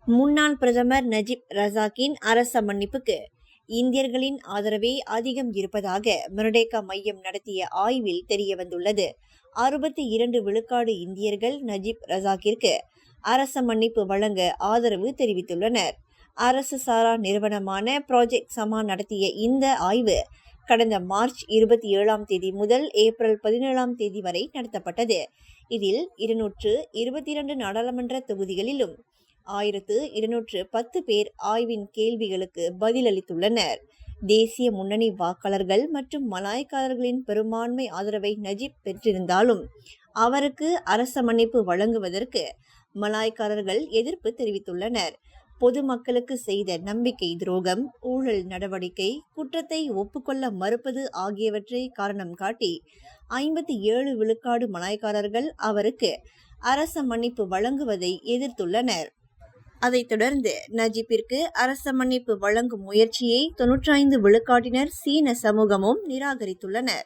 முன்னாள் பிரதமர் நஜீப் ரசாக்கின் அரச மன்னிப்புக்கு இந்தியர்களின் ஆதரவே அதிகம் இருப்பதாக மெர்டேக்கா மையம் நடத்திய ஆய்வில் தெரியவந்துள்ளது. 62 விழுக்காடு இந்தியர்கள் நஜீப் ரசாக்கிற்கு அரச மன்னிப்பு வழங்க ஆதரவு தெரிவித்துள்ளனர். அரசு சாரா நிறுவனமான ப்ராஜெக்ட் சமா நடத்திய இந்த ஆய்வு கடந்த மார்ச் 27ஆம் தேதி முதல் ஏப்ரல் 17ஆம் தேதி வரை நடத்தப்பட்டது. இதில் 222 நாடாளுமன்ற தொகுதிகளிலும் 1210 பேர் ஆய்வின் கேள்விகளுக்கு பதிலளித்துள்ளனர். தேசிய முன்னணி வாக்காளர்கள் மற்றும் மலாய்க்காரர்களின் பெரும்பான்மை ஆதரவை நஜீப் பெற்றிருந்தாலும் அவருக்கு அரச மன்னிப்பு வழங்குவதற்கு மலாய்க்காரர்கள் எதிர்ப்பு தெரிவித்துள்ளனர். பொதுமக்களுக்கு செய்த நம்பிக்கை துரோகம், ஊழல் நடவடிக்கை, குற்றத்தை ஒப்புக்கொள்ள மறுப்பது ஆகியவற்றை காரணம் காட்டி 57 விழுக்காடு மலாய்க்காரர்கள் அவருக்கு அரச மன்னிப்பு வழங்குவதை எதிர்த்துள்ளனர். அதைத் தொடர்ந்து நஜீப்பிற்கு அரச மன்னிப்பு வழங்கும் முயற்சியை 95 விழுக்காட்டினர் சீன சமூகமும் நிராகரித்துள்ளனர்.